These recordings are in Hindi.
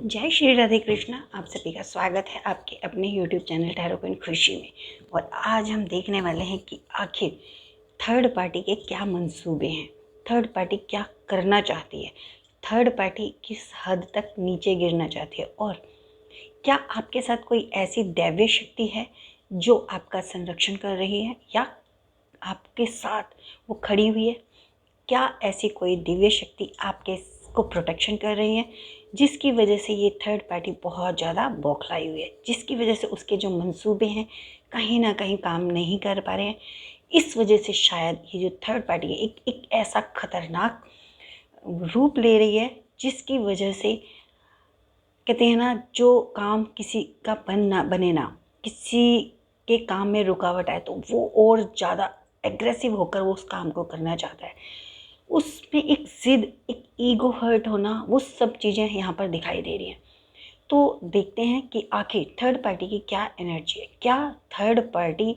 जय श्री राधे कृष्णा। आप सभी का स्वागत है आपके अपने YouTube चैनल टैरो क्वीन खुशी में। और आज हम देखने वाले हैं कि आखिर थर्ड पार्टी के क्या मंसूबे हैं, थर्ड पार्टी क्या करना चाहती है, थर्ड पार्टी किस हद तक नीचे गिरना चाहती है और क्या आपके साथ कोई ऐसी दैवीय शक्ति है जो आपका संरक्षण कर रही है या आपके साथ वो खड़ी हुई है। क्या ऐसी कोई दिव्य शक्ति आपके को प्रोटेक्शन कर रही है जिसकी वजह से ये थर्ड पार्टी बहुत ज़्यादा बौखलाई हुई है, जिसकी वजह से उसके जो मंसूबे हैं कहीं ना कहीं काम नहीं कर पा रहे हैं। इस वजह से शायद ये जो थर्ड पार्टी है एक ऐसा खतरनाक रूप ले रही है जिसकी वजह से कहते हैं ना, जो काम किसी का बने ना, किसी के काम में रुकावट आए तो वो और ज़्यादा एग्रेसिव होकर वो उस काम को करना चाहता है। उसमें एक ज़िद, एक ईगो हर्ट होना, वो सब चीज़ें यहाँ पर दिखाई दे रही हैं। तो देखते हैं कि आखिर थर्ड पार्टी की क्या एनर्जी है। क्या थर्ड पार्टी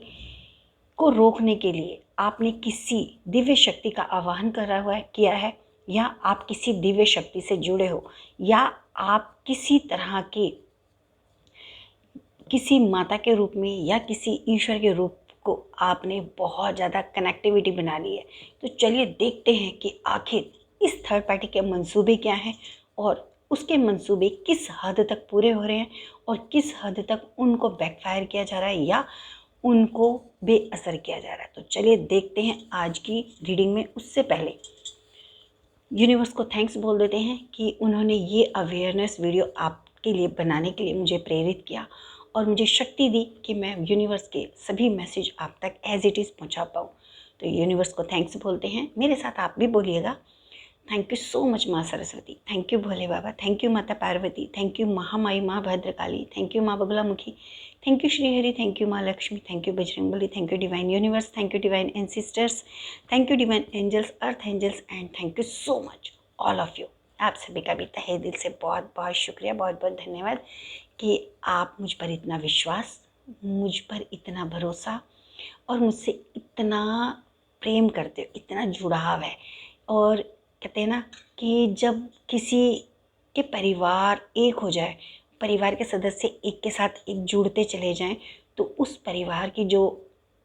को रोकने के लिए आपने किसी दिव्य शक्ति का आवाहन करा हुआ है, किया है, या आप किसी दिव्य शक्ति से जुड़े हो, या आप किसी तरह के किसी माता के रूप में या किसी ईश्वर के रूप को आपने बहुत ज़्यादा कनेक्टिविटी बना ली है। तो चलिए देखते हैं कि आखिर इस थर्ड पार्टी के मंसूबे क्या हैं और उसके मंसूबे किस हद तक पूरे हो रहे हैं और किस हद तक उनको बैकफायर किया जा रहा है या उनको बेअसर किया जा रहा है। तो चलिए देखते हैं आज की रीडिंग में। उससे पहले यूनिवर्स को थैंक्स बोल देते हैं कि उन्होंने ये अवेयरनेस वीडियो आपके लिए बनाने के लिए मुझे प्रेरित किया और मुझे शक्ति दी कि मैं यूनिवर्स के सभी मैसेज आप तक एज इट इज़ पहुंचा पाऊँ। तो यूनिवर्स को थैंक्स बोलते हैं। मेरे साथ आप भी बोलिएगा, थैंक यू सो मच माँ Saraswati, thank you Bhole Baba, thank you माता पार्वती, थैंक यू महामाई माँ भद्रकाली, थैंक यू माँ Baglamukhi, thank you Shrihari, thank you माँ Lakshmi, thank you Bajrangbali, thank you divine universe, thank you divine ancestors, thank you divine angels, earth angels, and thank you so much all of you. आप सभी का भी तहे दिल से बहुत बहुत शुक्रिया, बहुत बहुत धन्यवाद कि आप मुझ पर इतना विश्वास, मुझ पर इतना भरोसा और मुझसे इतना प्रेम करते हो, इतना जुड़ाव है। और कहते हैं ना कि जब किसी के परिवार एक हो जाए, परिवार के सदस्य एक के साथ एक जुड़ते चले जाएं, तो उस परिवार की जो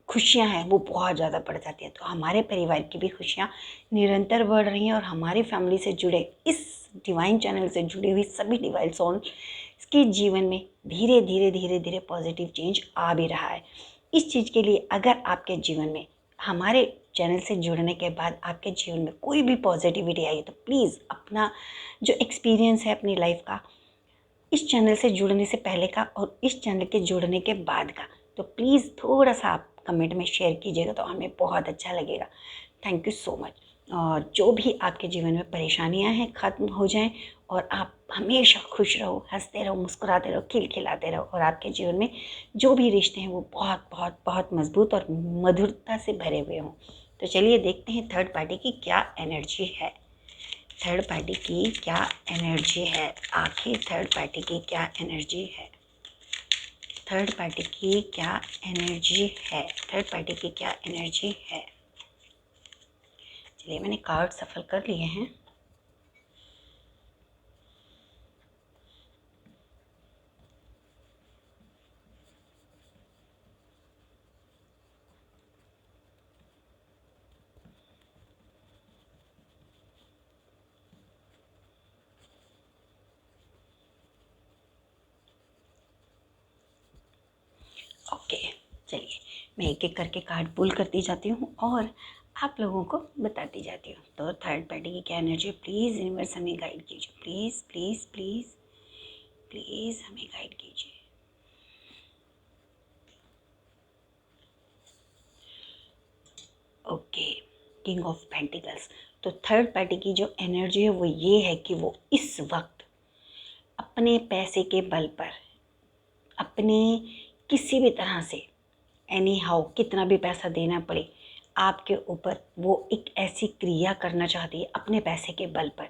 खुशियां हैं वो बहुत ज़्यादा बढ़ जाती हैं। तो हमारे परिवार की भी खुशियां निरंतर बढ़ रही हैं और हमारी फैमिली से जुड़े, इस डिवाइन चैनल से जुड़ी हुई सभी डिवाइन सोल के जीवन में धीरे धीरे धीरे धीरे पॉजिटिव चेंज आ भी रहा है। इस चीज़ के लिए अगर आपके जीवन में हमारे चैनल से जुड़ने के बाद आपके जीवन में कोई भी पॉजिटिविटी आई तो प्लीज़ अपना जो एक्सपीरियंस है अपनी लाइफ का, इस चैनल से जुड़ने से पहले का और इस चैनल के जुड़ने के बाद का, तो प्लीज़ थोड़ा सा आप कमेंट में शेयर कीजिएगा तो हमें बहुत अच्छा लगेगा। Thank you so much. और जो भी आपके जीवन में परेशानियां हैं ख़त्म हो जाएं और आप हमेशा खुश रहो, हंसते रहो, मुस्कुराते रहो, खिलखिलाते रहो और आपके जीवन में जो भी रिश्ते हैं वो बहुत बहुत बहुत मजबूत और मधुरता से भरे हुए हों। तो चलिए देखते हैं थर्ड पार्टी की क्या एनर्जी है। थर्ड पार्टी की क्या एनर्जी है, आखिर थर्ड पार्टी की क्या एनर्जी है, थर्ड पार्टी की क्या एनर्जी है, थर्ड पार्टी की क्या एनर्जी है। चलिए मैंने कार्ड सफल कर लिए हैं। ओके, चलिए मैं एक एक करके कार्ड पुल करती जाती हूँ और आप लोगों को बताती जाती हूँ। तो थर्ड पार्टी की क्या एनर्जी, प्लीज़ यूनिवर्स हमें गाइड कीजिए, प्लीज़ प्लीज़ प्लीज़ प्लीज़ हमें गाइड कीजिए। Okay, king of pentacles. तो थर्ड पार्टी की जो एनर्जी है वो ये है कि वो इस वक्त अपने पैसे के बल पर, अपने किसी भी तरह से, एनी हाउ कितना भी पैसा देना पड़े आपके ऊपर, वो एक ऐसी क्रिया करना चाहती है अपने पैसे के बल पर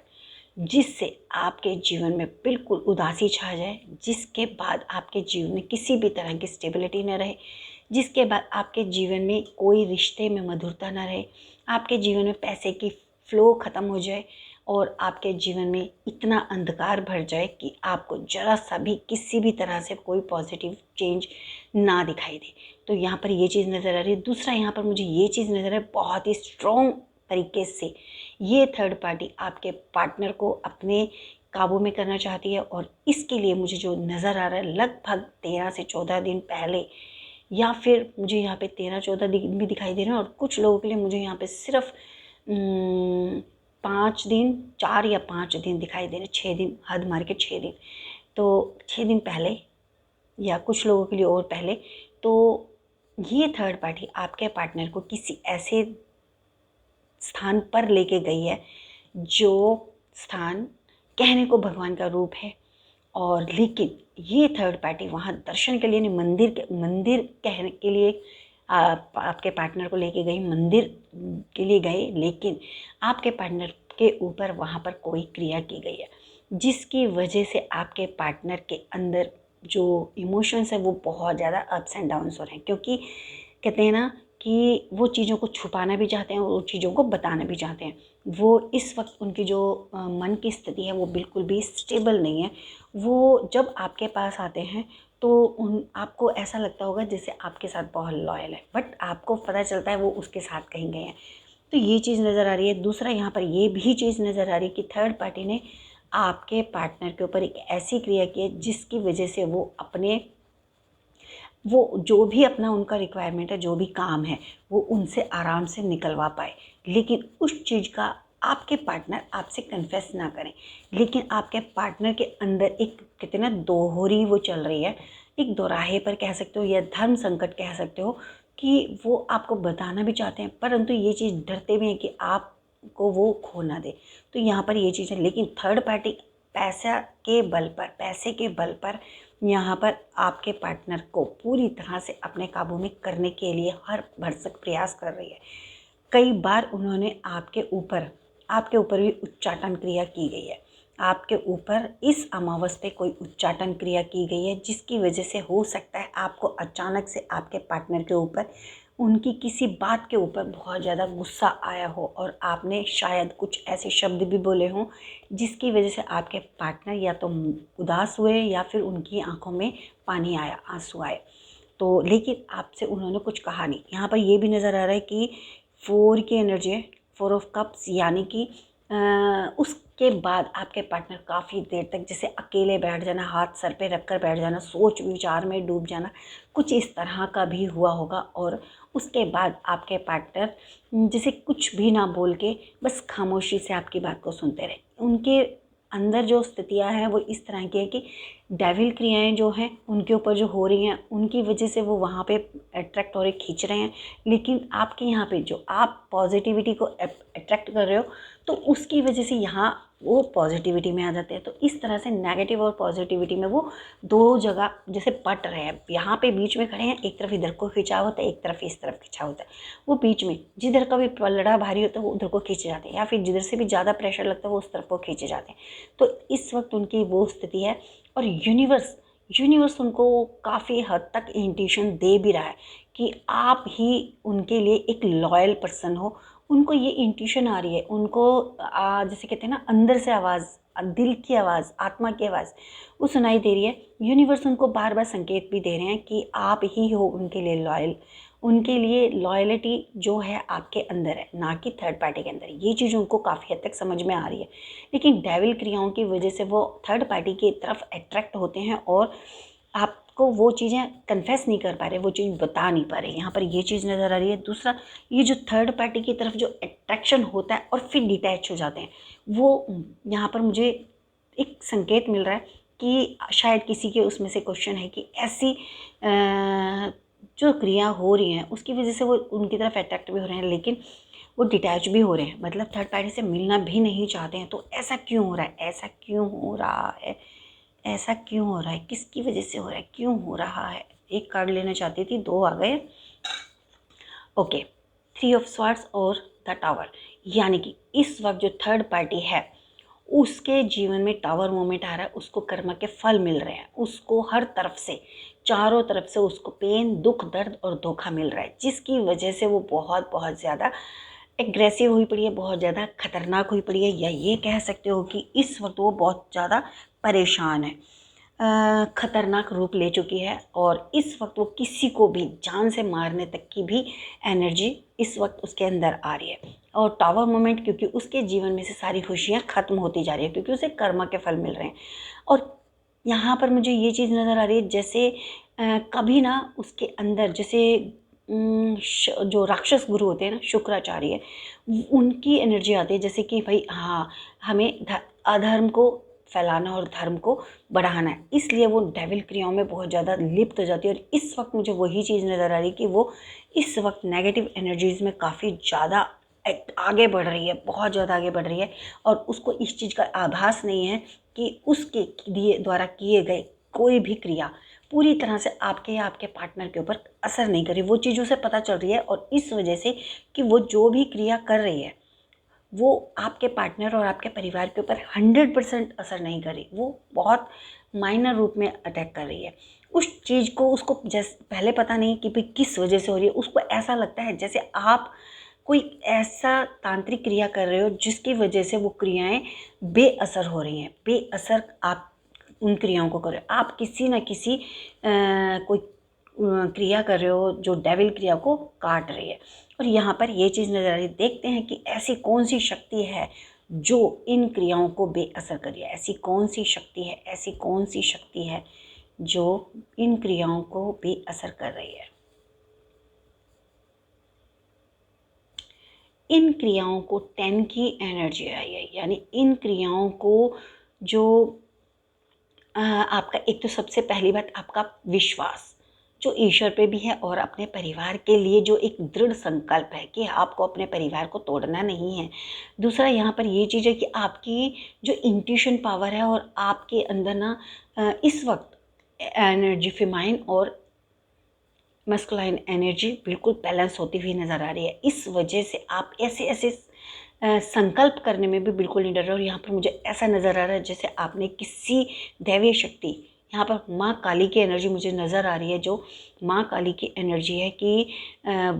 जिससे आपके जीवन में बिल्कुल उदासी छा जाए, जिसके बाद आपके जीवन में किसी भी तरह की स्टेबिलिटी न रहे, जिसके बाद आपके जीवन में कोई रिश्ते में मधुरता न रहे, आपके जीवन में पैसे की फ्लो ख़त्म हो जाए और आपके जीवन में इतना अंधकार भर जाए कि आपको ज़रा सा भी किसी भी तरह से कोई पॉजिटिव चेंज ना दिखाई दे। तो यहाँ पर ये चीज़ नज़र आ रही है। दूसरा यहाँ पर मुझे ये चीज़ नज़र आ रही है, बहुत ही स्ट्रॉन्ग तरीके से ये थर्ड पार्टी आपके पार्टनर को अपने काबू में करना चाहती है। और इसके लिए मुझे जो नज़र आ रहा है, लगभग 13 से 14 दिन पहले, या फिर मुझे यहाँ पे 13-14 दिन भी दिखाई दे रहे हैं, और कुछ लोगों के लिए मुझे यहाँ पे सिर्फ 5 दिन, 4 या 5 दिन दिखाई दे रहे, 6 दिन, हद मार के 6 दिन। तो 6 दिन पहले, या कुछ लोगों के लिए और पहले, तो ये थर्ड पार्टी आपके पार्टनर को किसी ऐसे स्थान पर लेके गई है जो स्थान कहने को भगवान का रूप है। और लेकिन ये थर्ड पार्टी वहाँ दर्शन के लिए नहीं, मंदिर कहने के लिए आपके पार्टनर को लेके गई, मंदिर के लिए गए, लेकिन आपके पार्टनर के ऊपर वहाँ पर कोई क्रिया की गई है, जिसकी वजह से आपके पार्टनर के अंदर जो इमोशंस है वो बहुत ज़्यादा अप्स एंड डाउन्स हो रहे हैं। क्योंकि कहते हैं ना कि वो चीज़ों को छुपाना भी चाहते हैं और वो चीज़ों को बताना भी चाहते हैं। वो इस वक्त उनकी जो मन की स्थिति है वो बिल्कुल भी स्टेबल नहीं है। वो जब आपके पास आते हैं तो आपको ऐसा लगता होगा जैसे आपके साथ बहुत लॉयल है, बट आपको पता चलता है वो उसके साथ कहीं गए हैं। तो ये चीज़ नज़र आ रही है। दूसरा यहाँ पर ये भी चीज़ नज़र आ रही है कि थर्ड पार्टी ने आपके पार्टनर के ऊपर एक ऐसी क्रिया की है जिसकी वजह से वो जो भी अपना उनका रिक्वायरमेंट है, जो भी काम है, वो उनसे आराम से निकलवा पाए। लेकिन उस चीज़ का आपके पार्टनर आपसे कन्फेस ना करें, लेकिन आपके पार्टनर के अंदर एक कितना दोहरी वो चल रही है, एक दोराहे पर कह सकते हो या धर्म संकट कह सकते हो, कि वो आपको बताना भी चाहते हैं परंतु ये चीज़ डरते भी हैं कि आपको वो खो ना दे। तो यहाँ पर ये चीज़ है। लेकिन थर्ड पार्टी पैसे के बल पर यहाँ पर आपके पार्टनर को पूरी तरह से अपने काबू में करने के लिए हर भरसक प्रयास कर रही है। कई बार उन्होंने आपके ऊपर भी उच्चाटन क्रिया की गई है। आपके ऊपर इस अमावस पे कोई उच्चाटन क्रिया की गई है, जिसकी वजह से हो सकता है आपको अचानक से आपके पार्टनर के ऊपर उनकी किसी बात के ऊपर बहुत ज़्यादा गुस्सा आया हो और आपने शायद कुछ ऐसे शब्द भी बोले हों जिसकी वजह से आपके पार्टनर या तो उदास हुए या फिर उनकी आंखों में पानी आया, आंसू आए। तो लेकिन आपसे उन्होंने कुछ कहा नहीं। यहाँ पर ये भी नज़र आ रहा है कि 4 की एनर्जी है, 4 ऑफ कप्स, यानी कि उसके बाद आपके पार्टनर काफ़ी देर तक जैसे अकेले बैठ जाना, हाथ सर पे रख कर बैठ जाना, सोच विचार में डूब जाना, कुछ इस तरह का भी हुआ होगा। और उसके बाद आपके पार्टनर जैसे कुछ भी ना बोल के बस खामोशी से आपकी बात को सुनते रहे। उनके अंदर जो स्थितियाँ हैं वो इस तरह की है कि डेविल क्रियाएं जो हैं उनके ऊपर जो हो रही हैं उनकी वजह से वो वहाँ पे अट्रैक्ट हो रहे, खींच रहे हैं। लेकिन आपके यहाँ पे जो आप पॉजिटिविटी को अट्रैक्ट कर रहे हो तो उसकी वजह से यहाँ वो पॉजिटिविटी में आ जाते हैं। तो इस तरह से नेगेटिव और पॉजिटिविटी में वो दो जगह जैसे पट रहे हैं। यहाँ पे बीच में खड़े हैं, एक तरफ इधर को खिंचा होता है, एक तरफ इस तरफ खिंचा होता है। वो बीच में जिधर का भी पलड़ा भारी होता है वो उधर को खींचे जाते हैं, या फिर जिधर से भी ज़्यादा प्रेशर लगता है वो उस तरफ को खींचे जाते हैं। तो इस वक्त उनकी वो स्थिति है। और यूनिवर्स उनको काफ़ी हद तक इंट्यूशन दे भी रहा है कि आप ही उनके लिए एक लॉयल पर्सन हो। उनको ये इंट्यूशन आ रही है, उनको जैसे कहते हैं ना अंदर से आवाज़, दिल की आवाज़, आत्मा की आवाज़ वो सुनाई दे रही है। यूनिवर्स उनको बार बार संकेत भी दे रहे हैं कि आप ही हो उनके लिए लॉयल। उनके लिए लॉयल्टी जो है आपके अंदर है, ना कि थर्ड पार्टी के अंदर। ये चीज़ उनको काफ़ी हद तक समझ में आ रही है। लेकिन डेविल क्रियाओं की वजह से वो थर्ड पार्टी की तरफ अट्रैक्ट होते हैं और आपको वो चीज़ें कन्फेस नहीं कर पा रहे, वो चीज़ बता नहीं पा रहे। यहाँ पर ये चीज़ नज़र आ रही है। दूसरा, ये जो थर्ड पार्टी की तरफ जो अट्रैक्शन होता है और फिर डिटैच हो जाते हैं, वो यहाँ पर मुझे एक संकेत मिल रहा है कि शायद किसी के उसमें से क्वेश्चन है कि ऐसी जो क्रिया हो रही हैं उसकी वजह से वो उनकी तरफ अट्रैक्ट भी हो रहे हैं, लेकिन वो डिटैच भी हो रहे हैं, मतलब थर्ड पार्टी से मिलना भी नहीं चाहते हैं। तो ऐसा क्यों हो रहा है? ऐसा क्यों हो रहा है? ऐसा क्यों हो रहा है? किसकी वजह से हो रहा है? क्यों हो रहा है? एक कार्ड लेना चाहती थी, 2 आ गए। ओके, 3 ऑफ स्वॉर्ड्स और द टावर, यानी कि इस वक्त जो थर्ड पार्टी है उसके जीवन में टावर मोमेंट आ रहा है, उसको कर्म के फल मिल रहे हैं, उसको हर तरफ से, चारों तरफ से उसको पेन, दुख, दर्द और धोखा मिल रहा है, जिसकी वजह से वो बहुत बहुत ज़्यादा एग्रेसिव हुई पड़ी है, बहुत ज़्यादा खतरनाक हुई पड़ी है, या ये कह सकते हो कि इस वक्त वो बहुत ज़्यादा परेशान है, खतरनाक रूप ले चुकी है। और इस वक्त वो किसी को भी जान से मारने तक की भी एनर्जी इस वक्त उसके अंदर आ रही है। और टावर मोमेंट, क्योंकि उसके जीवन में से सारी खुशियाँ खत्म होती जा रही है, क्योंकि उसे कर्मा के फल मिल रहे हैं। और यहाँ पर मुझे ये चीज़ नज़र आ रही है, जैसे कभी ना उसके अंदर जैसे जो राक्षस गुरु होते हैं ना, शुक्राचार्य, उनकी एनर्जी आती है, जैसे कि भाई हाँ, हमें अधर्म को फैलाना और धर्म को बढ़ाना है, इसलिए वो डेविल क्रियाओं में बहुत ज़्यादा लिप्त हो जाती है। और इस वक्त मुझे वही चीज़ नज़र आ रही है कि वो इस वक्त नेगेटिव एनर्जीज़ में काफ़ी ज़्यादा आगे बढ़ रही है, बहुत ज़्यादा आगे बढ़ रही है। और उसको इस चीज़ का आभास नहीं है कि उसके द्वारा किए गए कोई भी क्रिया पूरी तरह से आपके या आपके पार्टनर के ऊपर असर नहीं कर रही। वो चीज़ उसे पता चल रही है, और इस वजह से कि वो जो भी क्रिया कर रही है वो आपके पार्टनर और आपके परिवार के ऊपर 100% असर नहीं कर रही, वो बहुत माइनर रूप में अटैक कर रही है। उस चीज़ को उसको जैसे पहले पता नहीं कि भाई किस वजह से हो रही है, उसको ऐसा लगता है जैसे आप कोई ऐसा तांत्रिक क्रिया कर रहे हो जिसकी वजह से वो क्रियाएं बेअसर हो रही हैं, बेअसर आप उन क्रियाओं को कर रहे हो। आप किसी न किसी कोई क्रिया कर रहे हो जो डेविल क्रिया को काट रही है। और यहाँ पर ये चीज़ नज़र आ रही है, देखते हैं कि ऐसी कौन सी शक्ति है जो इन क्रियाओं को बेअसर कर रही है। ऐसी कौन सी शक्ति है, ऐसी कौन सी शक्ति है जो इन क्रियाओं को बेअसर कर रही है। इन क्रियाओं को 10 की एनर्जी आई है, यानी इन क्रियाओं को जो आपका एक तो सबसे पहली बात आपका विश्वास जो ईश्वर पे भी है, और अपने परिवार के लिए जो एक दृढ़ संकल्प है कि आपको अपने परिवार को तोड़ना नहीं है। दूसरा यहाँ पर ये चीज़ है कि आपकी जो इंट्यूशन पावर है, और आपके अंदर ना इस वक्त एनर्जी फेमाइन और मस्कुलाइन एनर्जी बिल्कुल बैलेंस होती हुई नज़र आ रही है। इस वजह से आप ऐसे ऐसे संकल्प करने में भी बिल्कुल नहीं डर रहे। और यहाँ पर मुझे ऐसा नज़र आ रहा है जैसे आपने किसी दैवीय शक्ति, यहाँ पर माँ काली की एनर्जी मुझे नज़र आ रही है, जो माँ काली की एनर्जी है कि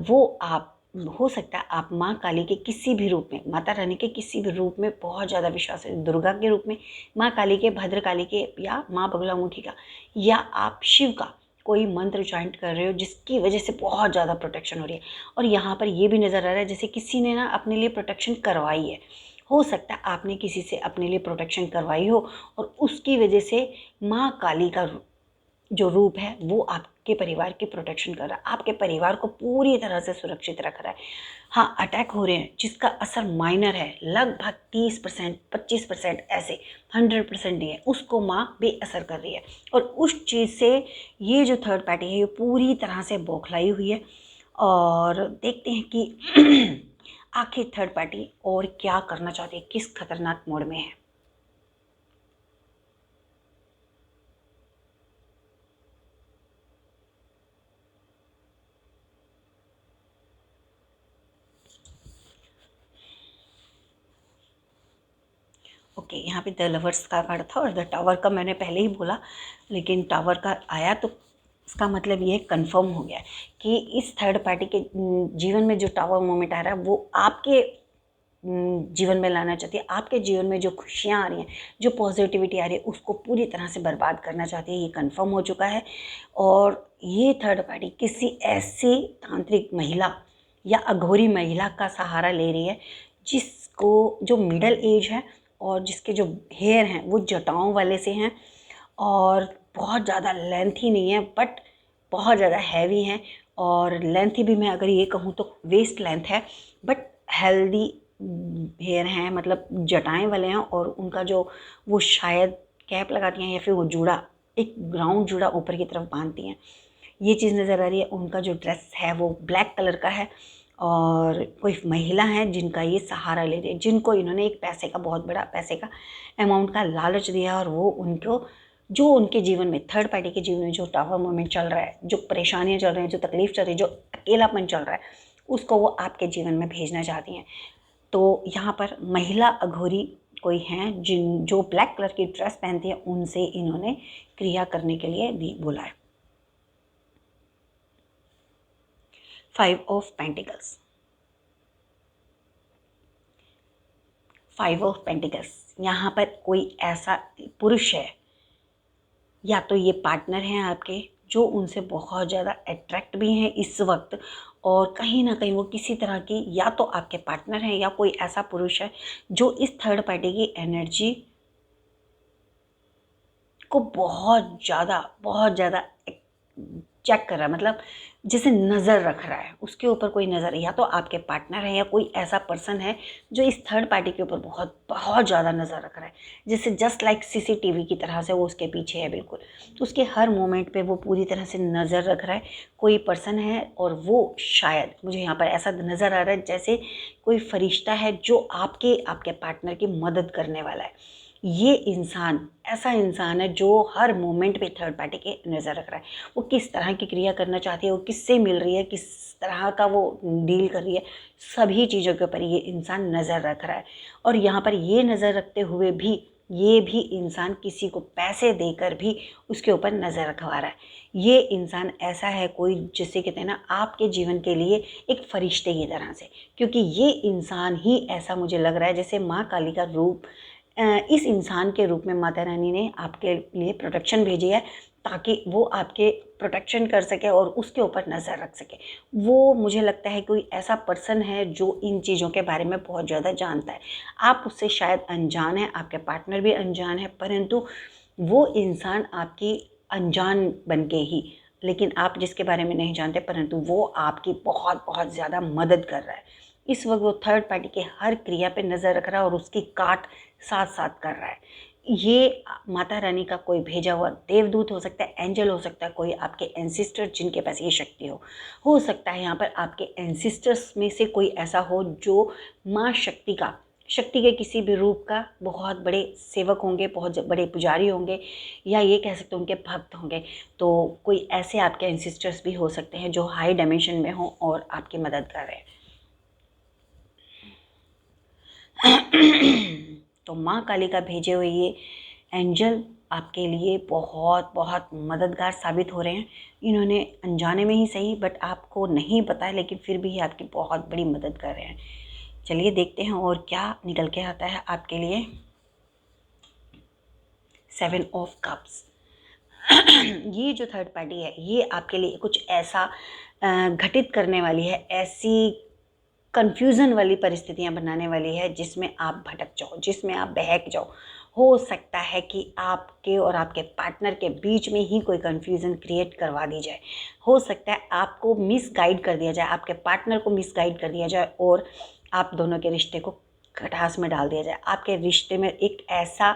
वो आप हो सकता है आप माँ काली के किसी भी रूप में, माता रानी के किसी भी रूप में बहुत ज़्यादा विश्वास है, दुर्गा के रूप में, माँ काली के, भद्र काली के, या माँ बगलामुखी का, या आप शिव का कोई मंत्र चॉइंट कर रहे हो जिसकी वजह से बहुत ज़्यादा प्रोटेक्शन हो रही है। और यहाँ पर ये भी नज़र आ रहा है जैसे किसी ने ना अपने लिए प्रोटेक्शन करवाई है, हो सकता है आपने किसी से अपने लिए प्रोटेक्शन करवाई हो, और उसकी वजह से माँ काली का जो रूप है वो आपके परिवार की प्रोटेक्शन कर रहा है, आपके परिवार को पूरी तरह से सुरक्षित रख रहा है। हाँ, अटैक हो रहे हैं जिसका असर माइनर है, लगभग 30% 25% ऐसे, 100% नहीं है, उसको माँ बेअसर कर रही है। और उस चीज़ से ये जो थर्ड पार्टी है ये पूरी तरह से बौखलाई हुई है। और देखते हैं कि आखिर थर्ड पार्टी और क्या करना चाहती है, किस खतरनाक मोड में है। ओके, यहाँ पे द लवर्स का कार्ड था, और द टावर का मैंने पहले ही बोला, लेकिन टावर का आया तो इसका मतलब ये कंफर्म हो गया कि इस थर्ड पार्टी के जीवन में जो टावर मोमेंट आ रहा है वो आपके जीवन में लाना चाहती है। आपके जीवन में जो खुशियाँ आ रही हैं, जो पॉजिटिविटी आ रही है, उसको पूरी तरह से बर्बाद करना चाहती है, ये कंफर्म हो चुका है। और ये थर्ड पार्टी किसी ऐसी तांत्रिक महिला या अघोरी महिला का सहारा ले रही है जिसको जो मिडल एज है, और जिसके जो हेयर हैं वो जटाओं वाले से हैं, और बहुत ज़्यादा लेंथी नहीं है बट बहुत ज़्यादा हैवी हैं। और लेंथी भी मैं अगर ये कहूँ तो वेस्ट लेंथ है, बट हेल्दी हेयर हैं, मतलब जटाएं वाले हैं। और उनका जो वो शायद कैप लगाती हैं, या फिर वो जूड़ा, एक ग्राउंड जूड़ा ऊपर की तरफ बांधती हैं, ये चीज़ नज़र आ रही है। उनका जो ड्रेस है वो ब्लैक कलर का है। और कोई महिला है जिनका ये सहारा ले रही है, जिनको इन्होंने एक पैसे का, बहुत बड़ा पैसे का अमाउंट का लालच दिया, और वो उनको जो उनके जीवन में, थर्ड पार्टी के जीवन में जो टावर मोमेंट चल रहा है, जो परेशानियां चल रही हैं, जो तकलीफ चल रही है, जो अकेलापन चल रहा है, उसको वो आपके जीवन में भेजना चाहती हैं। तो यहाँ पर महिला अघोरी कोई हैं जो ब्लैक कलर की ड्रेस पहनती है, उनसे इन्होंने क्रिया करने के लिए भी बोला है। 5 of pentacles, five of pentacles, यहाँ पर कोई ऐसा पुरुष है या तो ये पार्टनर हैं आपके जो उनसे बहुत ज़्यादा अट्रैक्ट भी हैं इस वक्त, और कहीं ना कहीं वो किसी तरह की या तो आपके पार्टनर हैं या कोई ऐसा पुरुष है जो इस थर्ड पार्टी की एनर्जी को बहुत ज़्यादा चेक कर रहा है, मतलब जैसे नज़र रख रहा है, उसके ऊपर कोई नज़र, या तो आपके पार्टनर है या कोई ऐसा पर्सन है जो इस थर्ड पार्टी के ऊपर बहुत बहुत ज़्यादा नज़र रख रहा है, जैसे जस्ट लाइक सीसीटीवी की तरह से वो उसके पीछे है बिल्कुल। तो उसके हर मोमेंट पे वो पूरी तरह से नज़र रख रहा है, कोई पर्सन है, और वो शायद मुझे यहाँ पर ऐसा नज़र आ रहा है जैसे कोई फरिश्ता है जो आपके पार्टनर की मदद करने वाला है। ये इंसान ऐसा इंसान है जो हर मोमेंट पे थर्ड पार्टी के नज़र रख रहा है, वो किस तरह की क्रिया करना चाहती है, वो किससे मिल रही है, किस तरह का वो डील कर रही है, सभी चीज़ों के ऊपर ये इंसान नज़र रख रहा है। और यहाँ पर ये नज़र रखते हुए भी ये भी इंसान किसी को पैसे देकर भी उसके ऊपर नज़र रखवा रहा है। ये इंसान ऐसा है कोई, जिसे कहते हैं ना, आपके जीवन के लिए एक फरिश्ते की तरह से, क्योंकि ये इंसान ही ऐसा मुझे लग रहा है जैसे माँ काली का रूप इस इंसान के रूप में माता रानी ने आपके लिए प्रोटेक्शन भेजी है, ताकि वो आपके प्रोटेक्शन कर सके और उसके ऊपर नज़र रख सके। वो मुझे लगता है कोई ऐसा पर्सन है जो इन चीज़ों के बारे में बहुत ज़्यादा जानता है। आप उससे शायद अनजान हैं, आपके पार्टनर भी अनजान है, परंतु वो इंसान आपकी अनजान बन के ही, लेकिन आप जिसके बारे में नहीं जानते, परंतु वो आपकी बहुत बहुत ज़्यादा मदद कर रहा है। इस वक्त वो थर्ड पार्टी के हर क्रिया पे नज़र रख रहा है और उसकी काट साथ साथ कर रहा है। ये माता रानी का कोई भेजा हुआ देवदूत हो सकता है, एंजल हो सकता है, कोई आपके एंसिस्टर जिनके पास ये शक्ति हो सकता है यहाँ पर आपके एंसिस्टर्स में से कोई ऐसा हो जो माँ शक्ति के किसी भी रूप का बहुत बड़े सेवक होंगे, बहुत बड़े पुजारी होंगे, या ये कह सकते हैं उनके भक्त होंगे। तो कोई ऐसे आपके एंसिस्टर्स भी हो सकते हैं जो हाई डायमेंशन में हों और आपकी मदद कर रहे हैं। तो माँ काली का भेजे हुए ये एंजल आपके लिए बहुत बहुत मददगार साबित हो रहे हैं। इन्होंने अनजाने में ही सही, बट आपको नहीं पता है, लेकिन फिर भी ये आपकी बहुत बड़ी मदद कर रहे हैं। चलिए देखते हैं और क्या निकल के आता है आपके लिए। 7 ऑफ कप्स। ये जो थर्ड पार्टी है ये आपके लिए कुछ ऐसा घटित करने वाली है, ऐसी कन्फ्यूज़न वाली परिस्थितियां बनाने वाली है जिसमें आप भटक जाओ, जिसमें आप बहक जाओ। हो सकता है कि आपके और आपके पार्टनर के बीच में ही कोई कन्फ्यूज़न क्रिएट करवा दी जाए। हो सकता है आपको मिसगाइड कर दिया जाए, आपके पार्टनर को मिसगाइड कर दिया जाए और आप दोनों के रिश्ते को खटास में डाल दिया जाए। आपके रिश्ते में एक ऐसा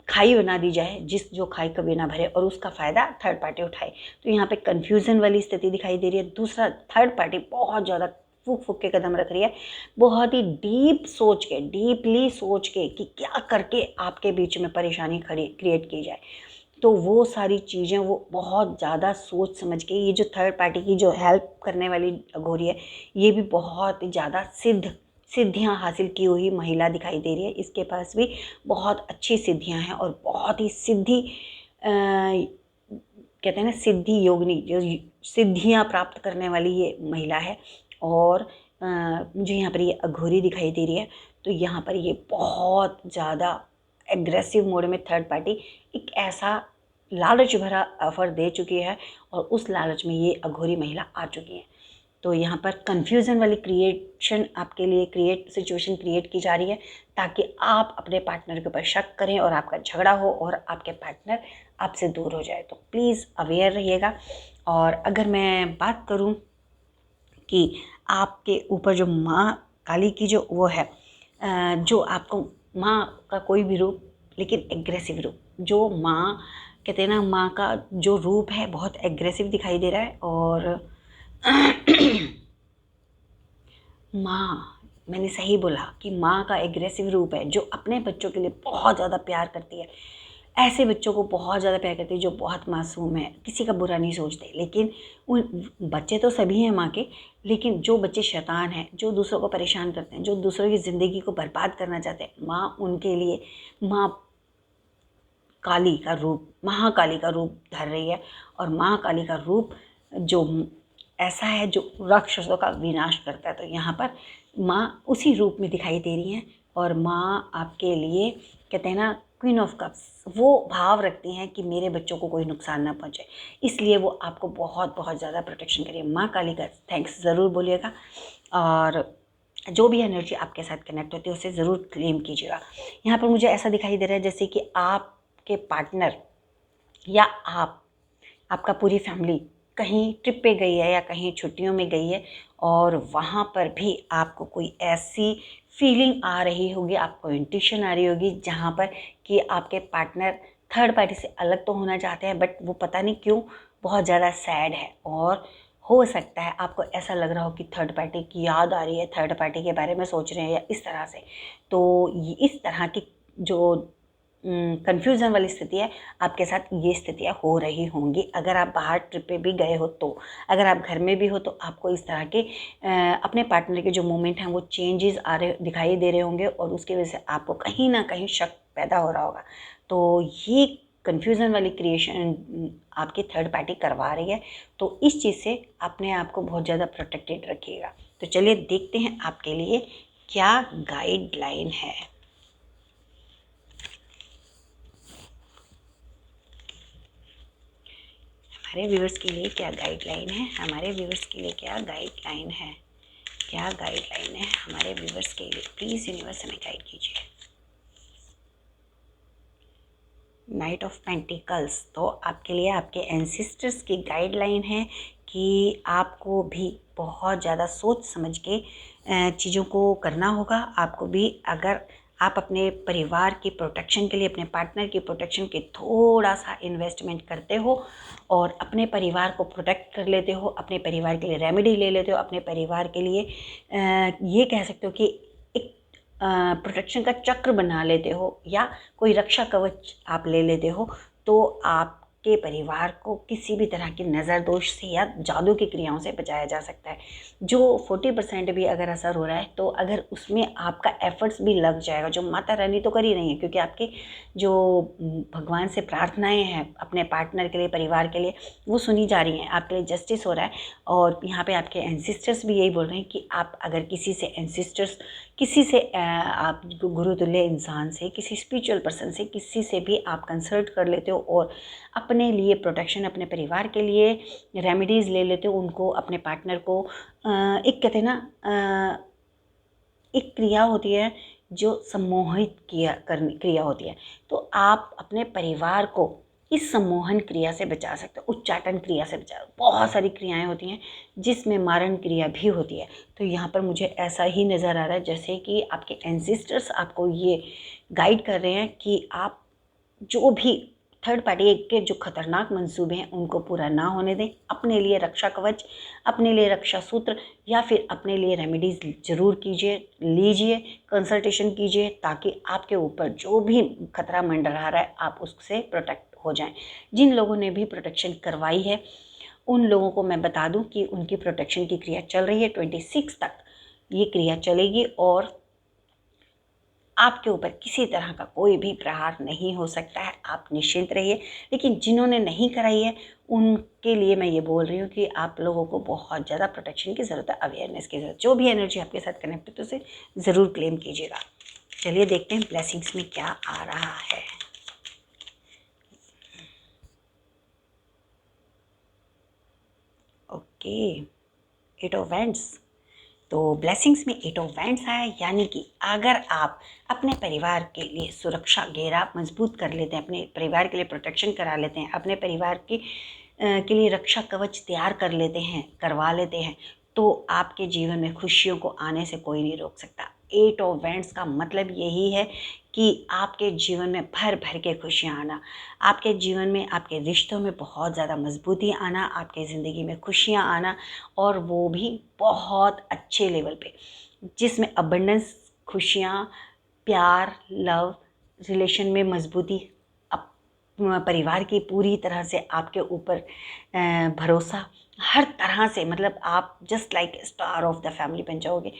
खाई बना दी जाए जो खाई कभी ना भरे और उसका फ़ायदा थर्ड पार्टी उठाए। तो यहाँ पे कन्फ्यूज़न वाली स्थिति दिखाई दे रही है। दूसरा, थर्ड पार्टी बहुत ज़्यादा फूक के कदम रख रही है, बहुत ही डीपली सोच के कि क्या करके आपके बीच में परेशानी क्रिएट की जाए। तो वो सारी चीज़ें वो बहुत ज़्यादा सोच समझ के, ये जो थर्ड पार्टी की जो हेल्प करने वाली अघोरी है ये भी बहुत ही ज़्यादा सिद्धियां हासिल की हुई महिला दिखाई दे रही है। इसके पास भी बहुत अच्छी सिद्धियां हैं और बहुत ही कहते हैं ना, सिद्धि योगिनी, जो सिद्धियां प्राप्त करने वाली ये महिला है। और मुझे यहाँ पर ये अघोरी दिखाई दे रही है। तो यहाँ पर ये बहुत ज़्यादा एग्रेसिव मोड में थर्ड पार्टी एक ऐसा लालच भरा ऑफर दे चुकी है और उस लालच में ये अघोरी महिला आ चुकी है। तो यहाँ पर कन्फ्यूज़न वाली आपके लिए सिचुएशन क्रिएट की जा रही है, ताकि आप अपने पार्टनर के ऊपर शक करें और आपका झगड़ा हो और आपके पार्टनर आपसे दूर हो जाए। तो प्लीज़ अवेयर रहिएगा। और अगर मैं बात करूँ कि आपके ऊपर जो माँ काली की जो वो है, जो आपको माँ का कोई भी रूप, लेकिन एग्रेसिव रूप, जो माँ कहते हैं ना, माँ का जो रूप है बहुत एग्रेसिव दिखाई दे रहा है। और माँ, मैंने सही बोला कि माँ का एग्रेसिव रूप है जो अपने बच्चों के लिए बहुत ज़्यादा प्यार करती है। ऐसे बच्चों को बहुत ज़्यादा प्यार करती है जो बहुत मासूम है, किसी का बुरा नहीं सोचते। लेकिन उन बच्चे तो सभी हैं माँ के, लेकिन जो बच्चे शैतान हैं, जो दूसरों को परेशान करते हैं, जो दूसरों की ज़िंदगी को बर्बाद करना चाहते हैं, माँ उनके लिए माँ काली का रूप, महाकाली का रूप धर रही है। और महाकाली का रूप जो ऐसा है जो राक्षसों का विनाश करता है। तो यहाँ पर माँ उसी रूप में दिखाई दे रही हैं और माँ आपके लिए कहते हैं ना क्वीन ऑफ कप्स, वो भाव रखती हैं कि मेरे बच्चों को कोई नुकसान ना पहुँचे, इसलिए वो आपको बहुत बहुत ज़्यादा प्रोटेक्शन करिए। माँ काली का थैंक्स ज़रूर बोलिएगा, और जो भी एनर्जी आपके साथ कनेक्ट होती है उसे ज़रूर क्लेम कीजिएगा। यहाँ पर मुझे ऐसा दिखाई दे रहा है जैसे कि आपके पार्टनर या आपका पूरी फैमिली कहीं ट्रिप पे गई है या कहीं छुट्टियों में गई है, और वहाँ पर भी आपको कोई ऐसी फीलिंग आ रही होगी, आपको इंट्यूशन आ रही होगी जहाँ पर कि आपके पार्टनर थर्ड पार्टी से अलग तो होना चाहते हैं, बट वो पता नहीं क्यों बहुत ज़्यादा सैड है। और हो सकता है आपको ऐसा लग रहा हो कि थर्ड पार्टी की याद आ रही है, थर्ड पार्टी के बारे में सोच रहे हैं या इस तरह से। तो इस तरह की जो कन्फ्यूज़न वाली स्थिति है, आपके साथ ये स्थितियाँ हो रही होंगी। अगर आप बाहर ट्रिप पे भी गए हो तो, अगर आप घर में भी हो तो आपको इस तरह के अपने पार्टनर के जो मूवमेंट हैं वो चेंजेस आ रहे दिखाई दे रहे होंगे, और उसकी वजह से आपको कहीं ना कहीं शक पैदा हो रहा होगा। तो ये कन्फ्यूज़न वाली क्रिएशन आपकी थर्ड पार्टी करवा रही है, तो इस चीज़ से अपने आप को बहुत ज़्यादा प्रोटेक्टेड रखिएगा। तो चलिए देखते हैं आपके लिए क्या गाइडलाइन है। हमारे व्यूअर्स के लिए क्या गाइडलाइन है, हमारे व्यूअर्स के लिए क्या गाइडलाइन है, क्या गाइडलाइन है हमारे व्यूअर्स के लिए। प्लीज़ यूनिवर्स हमें गाइड कीजिए। नाइट ऑफ पेंटिकल्स, तो आपके लिए आपके एंसेस्टर्स की गाइडलाइन है कि आपको भी बहुत ज़्यादा सोच समझ के चीज़ों को करना होगा। आपको भी, अगर आप अपने परिवार की प्रोटेक्शन के लिए, अपने पार्टनर की प्रोटेक्शन के थोड़ा सा इन्वेस्टमेंट करते हो और अपने परिवार को प्रोटेक्ट कर लेते हो, अपने परिवार के लिए रेमेडी ले लेते हो, अपने परिवार के लिए ये कह सकते हो कि एक प्रोटेक्शन का चक्र बना लेते हो, या कोई रक्षा कवच आप ले लेते हो, तो आपके परिवार को किसी भी तरह की नज़र दोष से या जादू की क्रियाओं से बचाया जा सकता है। जो 40% भी अगर असर हो रहा है, तो अगर उसमें आपका एफर्ट्स भी लग जाएगा, जो माता रानी तो कर ही रही है, क्योंकि आपकी जो भगवान से प्रार्थनाएं हैं अपने पार्टनर के लिए, परिवार के लिए, वो सुनी जा रही हैं, आपके लिए जस्टिस हो रहा है। और यहाँ पे आपके एंसेस्टर्स भी यही बोल रहे हैं कि आप अगर किसी से एंसेस्टर्स, किसी से आप गुरुतुल्य इंसान से, किसी स्पिरिचुअल पर्सन से, किसी से भी आप कंसल्ट कर लेते हो और अपने लिए प्रोटेक्शन, अपने परिवार के लिए रेमेडीज़ ले लेते हो, उनको, अपने पार्टनर को एक कहते हैं ना एक क्रिया होती है जो सम्मोहित क्रिया होती है, तो आप अपने परिवार को इस सम्मोहन क्रिया से बचा सकते हो, उच्चाटन क्रिया से बचा। बहुत सारी क्रियाएं होती हैं जिसमें मारण क्रिया भी होती है। तो यहाँ पर मुझे ऐसा ही नज़र आ रहा है जैसे कि आपके एंसेस्टर्स आपको ये गाइड कर रहे हैं कि आप जो भी थर्ड पार्टी के जो खतरनाक मंसूबे हैं उनको पूरा ना होने दें। अपने लिए रक्षा कवच, अपने लिए रक्षा सूत्र, या फिर अपने लिए रेमेडीज़ ज़रूर कीजिए, लीजिए, कंसल्टेशन कीजिए, ताकि आपके ऊपर जो भी खतरा मंडरा रहा है आप उससे प्रोटेक्ट हो जाएं। जिन लोगों ने भी प्रोटेक्शन करवाई है उन लोगों को मैं बता दूं कि उनकी प्रोटेक्शन की क्रिया चल रही है, 26 तक ये क्रिया चलेगी, और आपके ऊपर किसी तरह का कोई भी प्रहार नहीं हो सकता है, आप निश्चिंत रहिए। लेकिन जिन्होंने नहीं कराई है उनके लिए मैं ये बोल रही हूँ कि आप लोगों को बहुत ज़्यादा प्रोटेक्शन की ज़रूरत है, अवेयरनेस की ज़रूरत। जो भी एनर्जी आपके साथ कनेक्ट है तो उसे ज़रूर क्लेम कीजिएगा। चलिए देखते हैं ब्लेसिंग्स में क्या आ रहा है। ओके, 8 ऑफ वैंड्स, तो ब्लेसिंग्स में 8 ऑफ वैंड्स आया, यानी कि अगर आप अपने परिवार के लिए सुरक्षा घेरा मजबूत कर लेते हैं, अपने परिवार के लिए प्रोटेक्शन करा लेते हैं, अपने परिवार की के लिए रक्षा कवच तैयार कर लेते हैं, करवा लेते हैं, तो आपके जीवन में खुशियों को आने से कोई नहीं रोक सकता। 8 ऑफ वैंड्स का मतलब यही है कि आपके जीवन में भर भर के खुशियाँ आना, आपके जीवन में, आपके रिश्तों में बहुत ज़्यादा मजबूती आना, आपके ज़िंदगी में खुशियाँ आना, और वो भी बहुत अच्छे लेवल पे, जिसमें अबंडेंस, खुशियाँ, प्यार, लव, रिलेशन में मजबूती, परिवार की पूरी तरह से आपके ऊपर भरोसा, हर तरह से, मतलब आप just like star of the family बन जाओगे।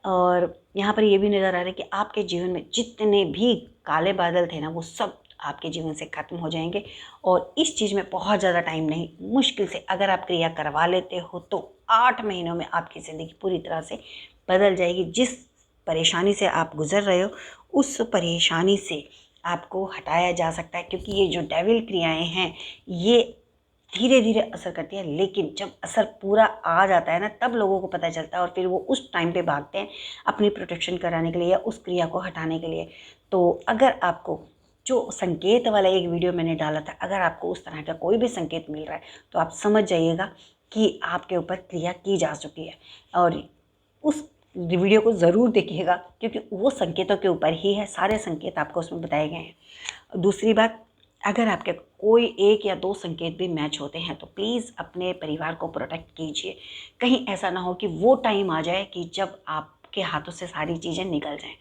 और यहाँ पर ये भी नज़र आ रहा है कि आपके जीवन में जितने भी काले बादल थे ना, वो सब आपके जीवन से ख़त्म हो जाएंगे। और इस चीज़ में बहुत ज़्यादा टाइम नहीं, मुश्किल से अगर आप क्रिया करवा लेते हो तो 8 महीनों में आपकी ज़िंदगी पूरी तरह से बदल जाएगी। जिस परेशानी से आप गुजर रहे हो, उस परेशानी से आपको हटाया जा सकता है, क्योंकि ये जो डेविल क्रियाएं हैं ये धीरे धीरे असर करती है, लेकिन जब असर पूरा आ जाता है ना, तब लोगों को पता चलता है और फिर वो उस टाइम पे भागते हैं अपनी प्रोटेक्शन कराने के लिए या उस क्रिया को हटाने के लिए। तो अगर आपको जो संकेत वाला एक वीडियो मैंने डाला था, अगर आपको उस तरह का कोई भी संकेत मिल रहा है तो आप समझ जाइएगा कि आपके ऊपर क्रिया की जा चुकी है, और उस वीडियो को ज़रूर देखिएगा, क्योंकि वो संकेतों के ऊपर ही है, सारे संकेत आपको उसमें बताए गए हैं। दूसरी बात, अगर आपके कोई एक या दो संकेत भी मैच होते हैं तो प्लीज़ अपने परिवार को प्रोटेक्ट कीजिए। कहीं ऐसा ना हो कि वो टाइम आ जाए कि जब आपके हाथों से सारी चीज़ें निकल जाएं,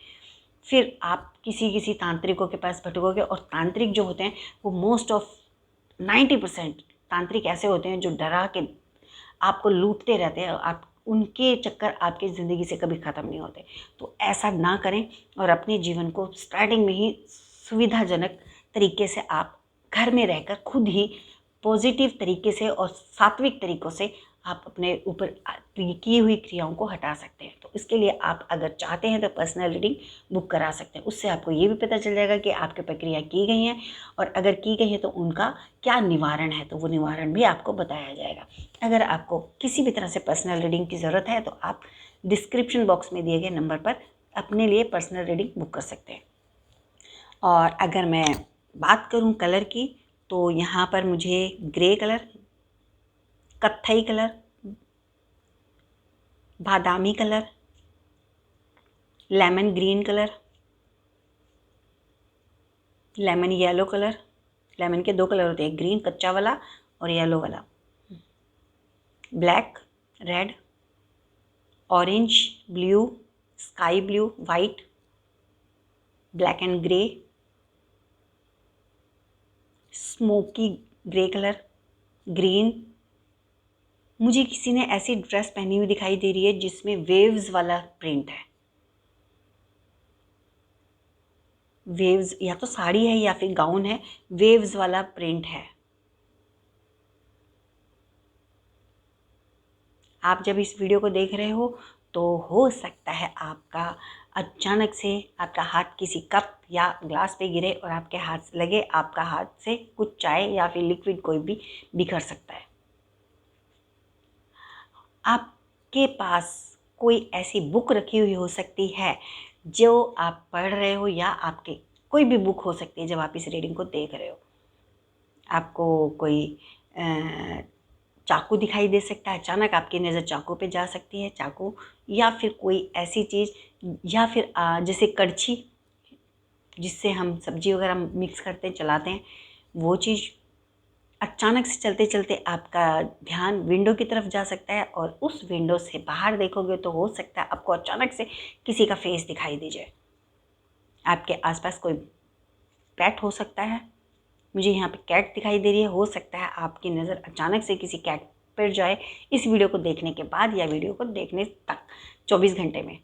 फिर आप किसी तांत्रिकों के पास भटकोगे। और तांत्रिक जो होते हैं वो मोस्ट ऑफ 90% तांत्रिक ऐसे होते हैं जो डरा के आपको लूटते रहते हैं, आप उनके चक्कर आपकी ज़िंदगी से कभी ख़त्म नहीं होते। तो ऐसा ना करें और अपने जीवन को स्टार्टिंग में ही सुविधाजनक तरीके से आप घर में रहकर खुद ही पॉजिटिव तरीके से और सात्विक तरीकों से आप अपने ऊपर की हुई क्रियाओं को हटा सकते हैं। तो इसके लिए आप अगर चाहते हैं तो पर्सनल रीडिंग बुक करा सकते हैं। उससे आपको ये भी पता चल जाएगा कि आपके ऊपर क्रिया की गई हैं, और अगर की गई है तो उनका क्या निवारण है, तो वो निवारण भी आपको बताया जाएगा। अगर आपको किसी भी तरह से पर्सनल रीडिंग की ज़रूरत है तो आप डिस्क्रिप्शन बॉक्स में दिए गए नंबर पर अपने लिए पर्सनल रीडिंग बुक कर सकते हैं। और अगर मैं बात करूं कलर की, तो यहाँ पर मुझे ग्रे कलर, कत्थई कलर, बादामी colour, lemon green colour, lemon yellow colour, lemon के दो कलर होते हैं, ग्रीन कच्चा वाला और येलो वाला, black, red, orange, blue, sky blue, white, black and grey, smoky grey colour, green. मुझे किसी ने ऐसी ड्रेस पहनी हुई दिखाई दे रही है जिसमें वेव्स वाला प्रिंट है, वेव्स, या तो साड़ी है या फिर गाउन है, वेव्स वाला प्रिंट है। आप जब इस वीडियो को देख रहे हो तो हो सकता है आपका अचानक से आपका हाथ किसी कप या ग्लास पे गिरे और आपके हाथ से लगे, आपका हाथ से कुछ चाय या फिर लिक्विड कोई भी बिखर सकता है। आपके पास कोई ऐसी बुक रखी हुई हो सकती है जो आप पढ़ रहे हो, या आपके कोई भी बुक हो सकती है जब आप इस रीडिंग को देख रहे हो। आपको कोई चाकू दिखाई दे सकता है, अचानक आपकी नज़र चाकू पे जा सकती है, चाकू या फिर कोई ऐसी चीज़, या फिर जैसे कड़छी जिससे हम सब्जी वगैरह मिक्स करते हैं, चलाते हैं, वो चीज़। अचानक से चलते चलते आपका ध्यान विंडो की तरफ जा सकता है, और उस विंडो से बाहर देखोगे तो हो सकता है आपको अचानक से किसी का फेस दिखाई दे जाए। आपके आसपास कोई पेट हो सकता है, मुझे यहाँ पे कैट दिखाई दे रही है, हो सकता है आपकी नज़र अचानक से किसी कैट पर जाए इस वीडियो को देखने के बाद या वीडियो को देखने तक 24 घंटे में।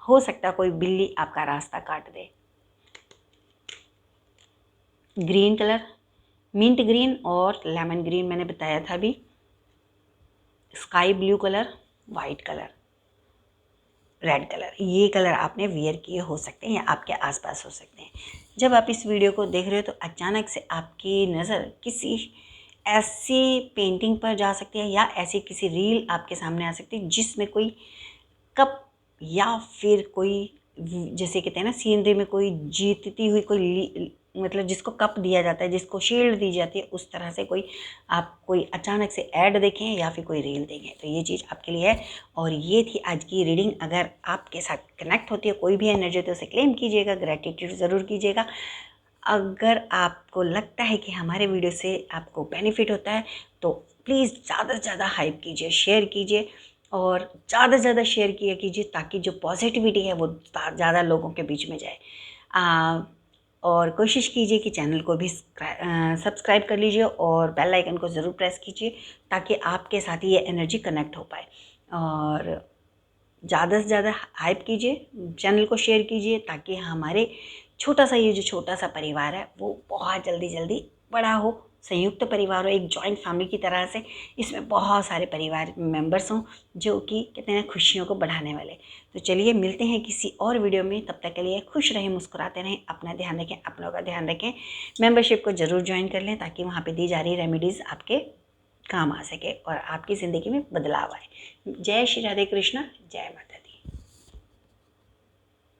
हो सकता है कोई बिल्ली आपका रास्ता काट दे। ग्रीन कलर, मिंट ग्रीन और लेमन ग्रीन मैंने बताया था अभी, sky blue colour, white colour, red colour, ये कलर आपने वियर किए हो सकते हैं या आपके आसपास हो सकते हैं। जब आप इस वीडियो को देख रहे हो तो अचानक से आपकी नज़र किसी ऐसी पेंटिंग पर जा सकती है या ऐसी किसी रील आपके सामने आ सकती है जिसमें कोई कप या फिर कोई, जैसे कहते हैं ना सीनरी में कोई जीतती हुई कोई मतलब जिसको कप दिया जाता है, जिसको शील्ड दी जाती है, उस तरह से कोई आप कोई अचानक से ऐड देखें या फिर कोई रील देखें, तो ये चीज़ आपके लिए है। और ये थी आज की रीडिंग। अगर आपके साथ कनेक्ट होती है कोई भी एनर्जी तो उसे क्लेम कीजिएगा, ग्रेटिट्यूड ज़रूर कीजिएगा। अगर आपको लगता है कि हमारे वीडियो से आपको बेनिफिट होता है तो प्लीज़ ज़्यादा से ज़्यादा हाइप कीजिए, शेयर कीजिए, और ज़्यादा से ज़्यादा शेयर किया कीजिए ताकि जो पॉजिटिविटी है वो ज़्यादा लोगों के बीच में जाए। और कोशिश कीजिए कि चैनल को भी सब्सक्राइब कर लीजिए और बेल आइकन को ज़रूर प्रेस कीजिए ताकि आपके साथ ही ये एनर्जी कनेक्ट हो पाए। और ज़्यादा से ज़्यादा हाइप कीजिए, चैनल को शेयर कीजिए ताकि हमारे छोटा सा ये जो छोटा सा परिवार है वो बहुत जल्दी बड़ा हो, संयुक्त परिवार हो, एक जॉइंट फैमिली की तरह से इसमें बहुत सारे परिवार मेंबर्स हों जो कि कहते हैं खुशियों को बढ़ाने वाले। तो चलिए मिलते हैं किसी और वीडियो में, तब तक के लिए खुश रहें, मुस्कुराते रहें, अपना ध्यान रखें, अपनों का ध्यान रखें। मेंबरशिप को ज़रूर ज्वाइन कर लें ताकि वहाँ पे दी जा रही रेमेडीज़ आपके काम आ सके और आपकी ज़िंदगी में बदलाव आए। जय श्री राधे कृष्णा, जय माता।